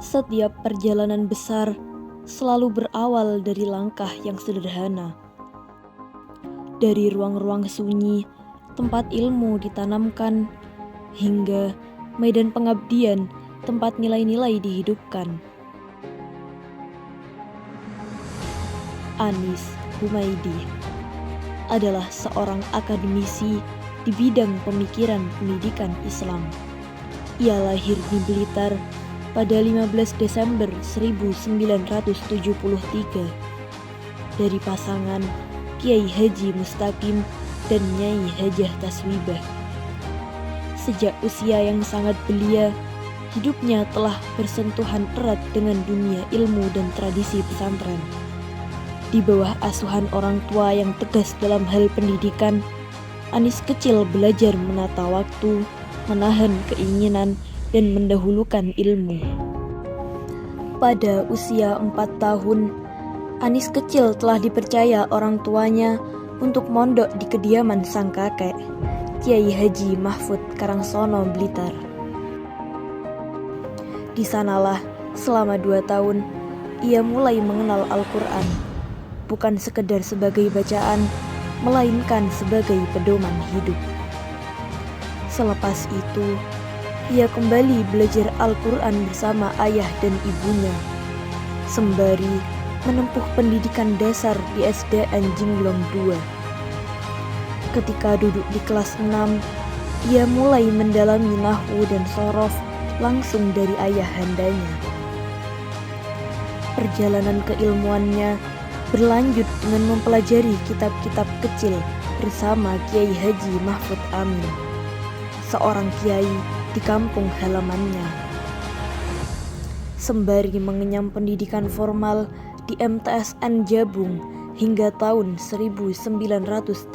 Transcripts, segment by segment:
Setiap perjalanan besar selalu berawal dari langkah yang sederhana. Dari ruang-ruang sunyi, tempat ilmu ditanamkan, hingga medan pengabdian, tempat nilai-nilai dihidupkan. Anis Humaydi adalah seorang akademisi di bidang pemikiran pendidikan Islam. Ia lahir di Blitar pada 15 Desember 1973 dari pasangan Kiai Haji Mustaqim dan Nyai Hajah Taswibah. Sejak usia yang sangat belia, hidupnya telah bersentuhan erat dengan dunia ilmu dan tradisi pesantren. Di bawah asuhan orang tua yang tegas dalam hal pendidikan, Anis kecil belajar menata waktu, menahan keinginan, dan mendahulukan ilmu. Pada usia 4 tahun, Anis kecil telah dipercaya orang tuanya untuk mondok di kediaman sang kakek, Kiai Haji Mahfud Karangsono Blitar. Di sanalah selama 2 tahun ia mulai mengenal Al-Quran, bukan sekedar sebagai bacaan, melainkan sebagai pedoman hidup. Selepas itu, ia kembali belajar Al-Quran bersama ayah dan ibunya, sembari menempuh pendidikan dasar di SDN Jingglong II. Ketika duduk di kelas 6, ia mulai mendalami nahwu dan shorof langsung dari ayah handanya. Perjalanan keilmuannya berlanjut dengan mempelajari kitab-kitab kecil bersama Kiai Haji Mahfud Amin, seorang kiai di kampung halamannya. Sembari mengenyam pendidikan formal di MTSN Jabung hingga tahun 1989.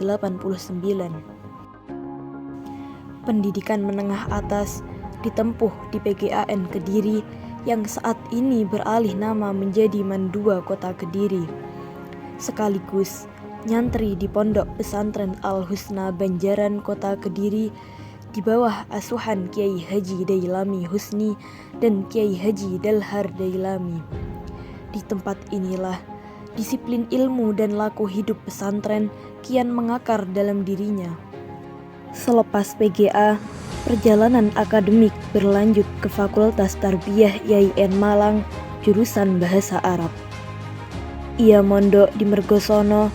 Pendidikan menengah atas ditempuh di PGAN Kediri yang saat ini beralih nama menjadi Mandua Kota Kediri, sekaligus nyantri di Pondok Pesantren Al-Husna Banjaran Kota Kediri di bawah asuhan Kiai Haji Dailami Husni dan Kiai Haji Dalhar Dailami. Di tempat inilah disiplin ilmu dan laku hidup pesantren kian mengakar dalam dirinya. Selepas PGA, perjalanan akademik berlanjut ke Fakultas Tarbiyah IAIN Malang, jurusan Bahasa Arab. Ia mondok di Mergosono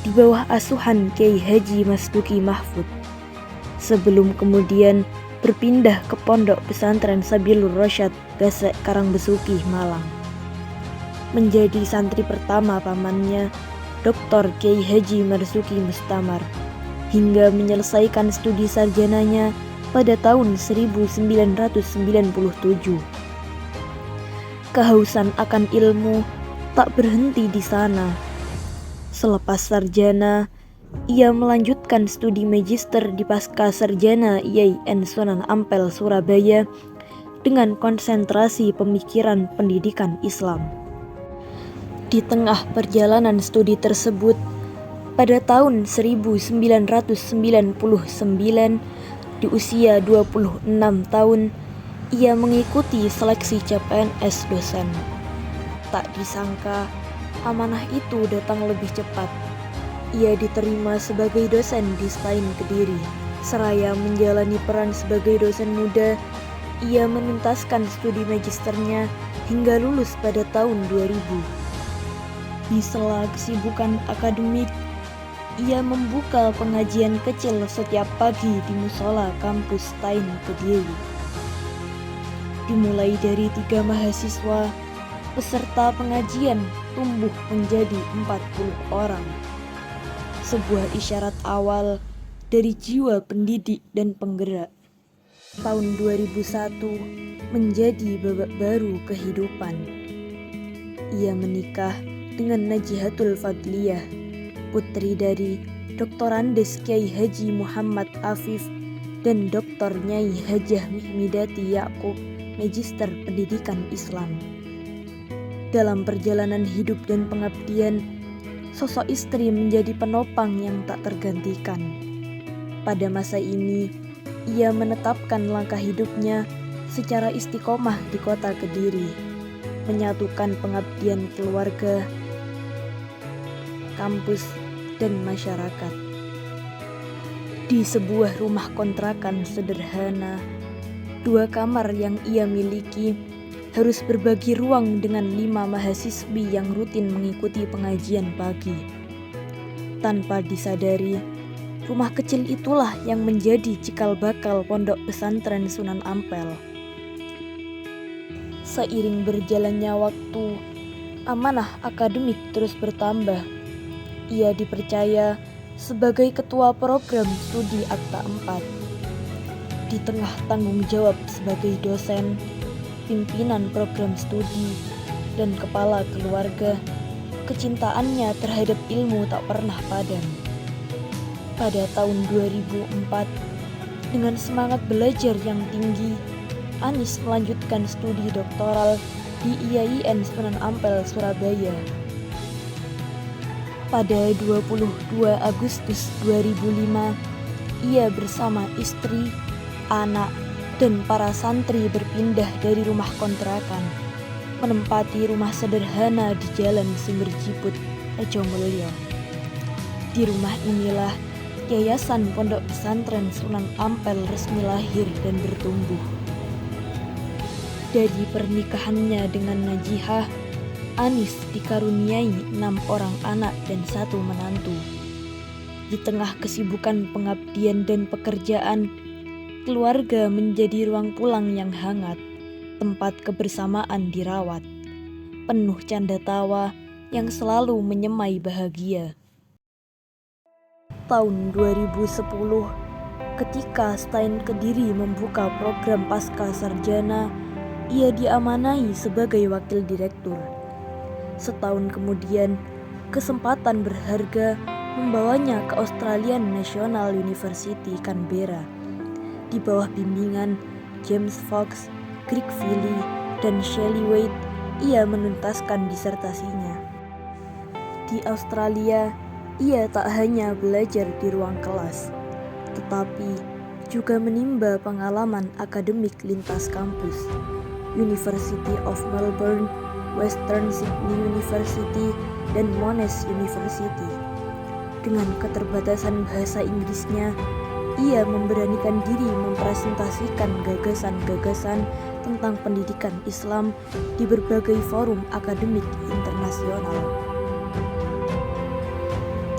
di bawah asuhan Kiai Haji Masduki Mahfud, sebelum kemudian berpindah ke Pondok Pesantren Sabilur Rasyad Gasek Karangbesuki, Malang. Menjadi santri pertama pamannya, Dr. Kiai Haji Marzuki Mustamar, hingga menyelesaikan studi sarjananya pada tahun 1997. Kehausan akan ilmu tak berhenti di sana. Selepas sarjana, ia melanjutkan studi magister di Pasca Sarjana IAIN Sunan Ampel, Surabaya dengan konsentrasi pemikiran pendidikan Islam. Di tengah perjalanan studi tersebut, pada tahun 1999, di usia 26 tahun, ia mengikuti seleksi CPNS dosen. Tak disangka, amanah itu datang lebih cepat. Ia diterima sebagai dosen di STAIN Kediri. Seraya menjalani peran sebagai dosen muda, ia menuntaskan studi magisternya hingga lulus pada tahun 2000. Di sela kesibukan akademik, ia membuka pengajian kecil setiap pagi di musola kampus STAIN Kediri. Dimulai dari 3 mahasiswa, peserta pengajian tumbuh menjadi 40 orang. Sebuah isyarat awal dari jiwa pendidik dan penggerak. Tahun 2001 menjadi babak baru kehidupan. Ia menikah dengan Najihatul Fadliyah, putri dari Dr. Andes Kiai Haji Muhammad Afif dan Dr. Nyai Hajah Mihmidati Ya'qub, Magister Pendidikan Islam. Dalam perjalanan hidup dan pengabdian, sosok istri menjadi penopang yang tak tergantikan. Pada masa ini, ia menetapkan langkah hidupnya secara istiqomah di kota Kediri, menyatukan pengabdian keluarga, kampus, dan masyarakat. Di sebuah rumah kontrakan sederhana, 2 kamar yang ia miliki harus berbagi ruang dengan 5 mahasiswi yang rutin mengikuti pengajian pagi. Tanpa disadari, rumah kecil itulah yang menjadi cikal bakal pondok pesantren Sunan Ampel. Seiring berjalannya waktu, amanah akademik terus bertambah. Ia dipercaya sebagai ketua program studi Akta 4. Di tengah tanggung jawab sebagai dosen, pimpinan program studi, dan kepala keluarga, kecintaannya terhadap ilmu tak pernah padam. Pada tahun 2004, dengan semangat belajar yang tinggi, Anis melanjutkan studi doktoral di IAIN Sunan Ampel, Surabaya. Pada 22 Agustus 2005, ia bersama istri, anak, dan para santri berpindah dari rumah kontrakan, menempati rumah sederhana di Jalan Sumberjiput, Rejomulyo. Di rumah inilah Yayasan Pondok Pesantren Sunan Ampel resmi lahir dan bertumbuh. Dari pernikahannya dengan Najihah, Anis dikaruniai 6 orang anak dan 1 menantu. Di tengah kesibukan pengabdian dan pekerjaan, keluarga menjadi ruang pulang yang hangat, tempat kebersamaan dirawat, penuh canda tawa yang selalu menyemai bahagia. Tahun 2010, ketika STAIN Kediri membuka program pasca sarjana, ia diamanai sebagai wakil direktur. Setahun kemudian, kesempatan berharga membawanya ke Australian National University, Canberra. Di bawah bimbingan James Fox, Greg Philly, dan Shelley Wade, ia menuntaskan disertasinya. Di Australia, ia tak hanya belajar di ruang kelas, tetapi juga menimba pengalaman akademik lintas kampus. University of Melbourne, Western Sydney University, dan Monash University. Dengan keterbatasan bahasa Inggrisnya, ia memberanikan diri mempresentasikan gagasan-gagasan tentang pendidikan Islam di berbagai forum akademik internasional.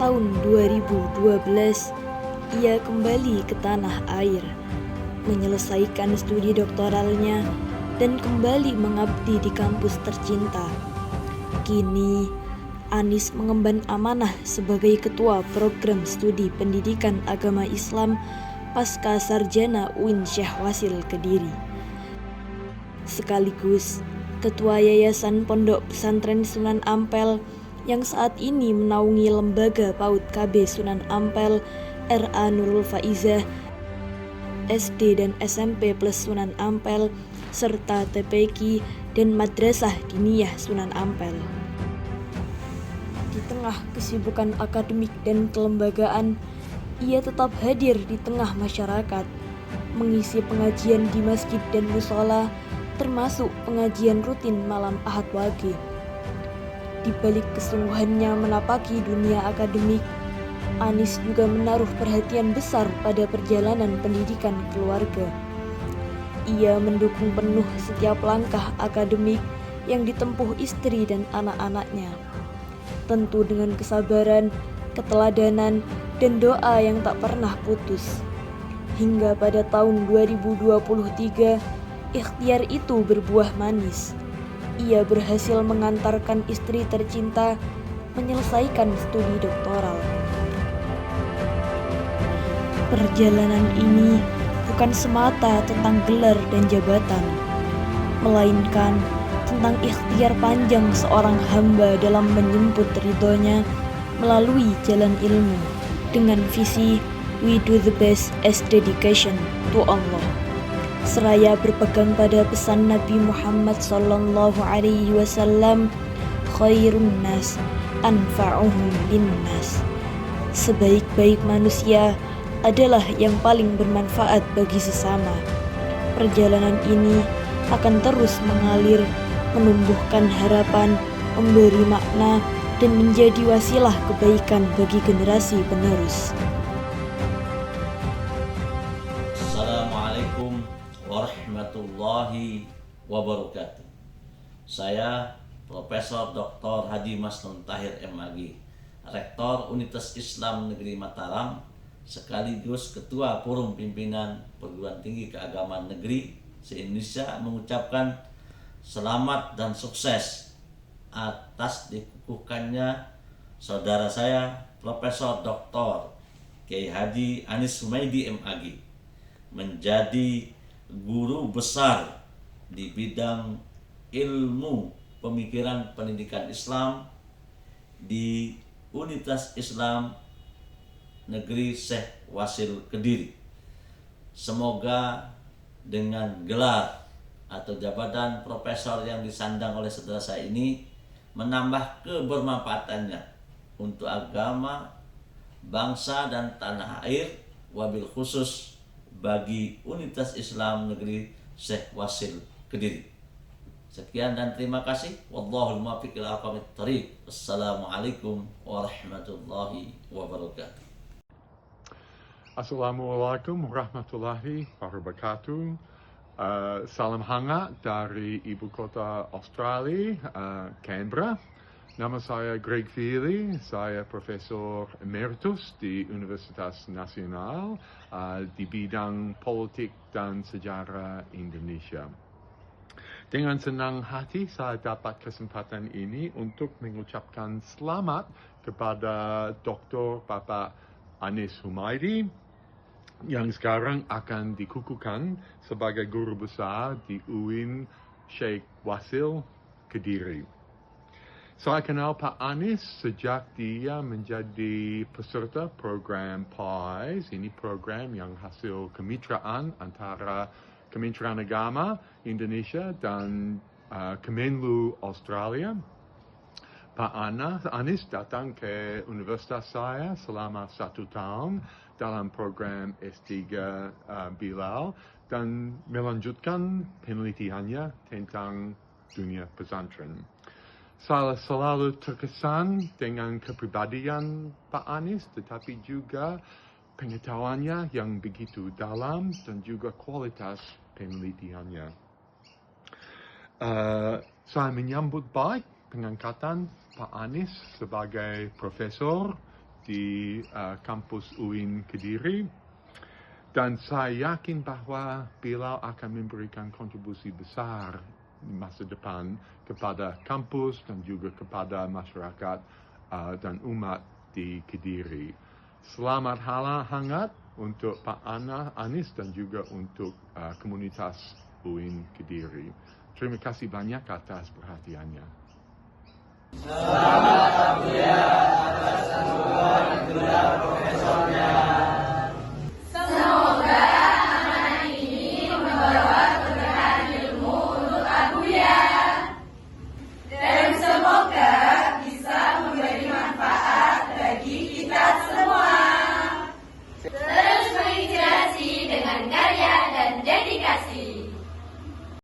Tahun 2012, ia kembali ke tanah air, menyelesaikan studi doktoralnya, dan kembali mengabdi di kampus tercinta. Kini, Anis mengemban amanah sebagai Ketua Program Studi Pendidikan Agama Islam Pasca Sarjana UIN Syekh Wasil Kediri. Sekaligus Ketua Yayasan Pondok Pesantren Sunan Ampel yang saat ini menaungi Lembaga PAUD KB Sunan Ampel, RA Nurul Faizah, SD dan SMP plus Sunan Ampel, serta TPQ dan Madrasah Diniyah Sunan Ampel. Di tengah kesibukan akademik dan kelembagaan, ia tetap hadir di tengah masyarakat, mengisi pengajian di masjid dan musola, termasuk pengajian rutin malam Ahad Wage. Di balik kesungguhannya menapaki dunia akademik, Anis juga menaruh perhatian besar pada perjalanan pendidikan keluarga. Ia mendukung penuh setiap langkah akademik yang ditempuh istri dan anak-anaknya. Tentu dengan kesabaran, keteladanan, dan doa yang tak pernah putus. Hingga pada tahun 2023, ikhtiar itu berbuah manis. Ia berhasil mengantarkan istri tercinta menyelesaikan studi doktoral. Perjalanan ini bukan semata tentang gelar dan jabatan, melainkan tentang ikhtiar panjang seorang hamba dalam menjemput ridhonya melalui jalan ilmu dengan visi "We do the best as dedication to Allah", seraya berpegang pada pesan Nabi Muhammad SAW, "Khairun nas anfa'uhum linnas", sebaik-baik manusia adalah yang paling bermanfaat bagi sesama. Perjalanan ini akan terus mengalir menumbuhkan harapan, memberi makna, dan menjadi wasilah kebaikan bagi generasi penerus. Assalamualaikum warahmatullahi wabarakatuh. Saya Profesor Dr. Haji Masnun Tahir MAG, Rektor Universitas Islam Negeri Mataram, sekaligus Ketua Forum Pimpinan Perguruan Tinggi Keagamaan Negeri se-Indonesia, mengucapkan selamat dan sukses atas dikukuhkannya saudara saya Profesor Dr. Kiai Haji Anies Humaidi MAG menjadi guru besar di bidang ilmu pemikiran pendidikan Islam di Universitas Islam Negeri Syekh Wasil Kediri. Semoga dengan gelar atau jabatan profesor yang disandang oleh saudara saya ini menambah kebermanfaatannya untuk agama, bangsa, dan tanah air, wabil khusus bagi Universitas Islam Negeri Syekh Wasil Kediri. Sekian dan terima kasih. Wallahul muwaffiq ila aqwamit thoriq. Assalamualaikum warahmatullahi wabarakatuh. Assalamualaikum warahmatullahi wabarakatuh. Salam hangat dari ibu kota Australia, Canberra. Nama saya Greg Feely, saya Profesor Emeritus di Universitas Nasional di bidang politik dan sejarah Indonesia. Dengan senang hati saya dapat kesempatan ini untuk mengucapkan selamat kepada Dr. Bapak Anies Humaidi yang sekarang akan dikukuhkan sebagai guru besar di UIN Syekh Wasil Kediri. Saya kenal Pak Anies sejak dia menjadi peserta program PIES. Ini program yang hasil kemitraan antara Kementerian Agama Indonesia dan Kemenlu Australia. Pak Anies datang ke universitas saya selama 1 tahun dalam program S3 Bilal dan melanjutkan penelitiannya tentang dunia pesantren. Saya selalu terkesan dengan kepribadian Pak Anies, tetapi juga pengetahuannya yang begitu dalam dan juga kualitas penelitiannya. Saya menyambut baik pengangkatan Pak Anies sebagai profesor di kampus UIN Kediri, dan saya yakin bahwa beliau akan memberikan kontribusi besar di masa depan kepada kampus dan juga kepada masyarakat dan umat di Kediri. Selamat hangat untuk Pak Anies dan juga untuk komunitas UIN Kediri. Terima kasih banyak atas perhatiannya. Selamat Hari Raya atas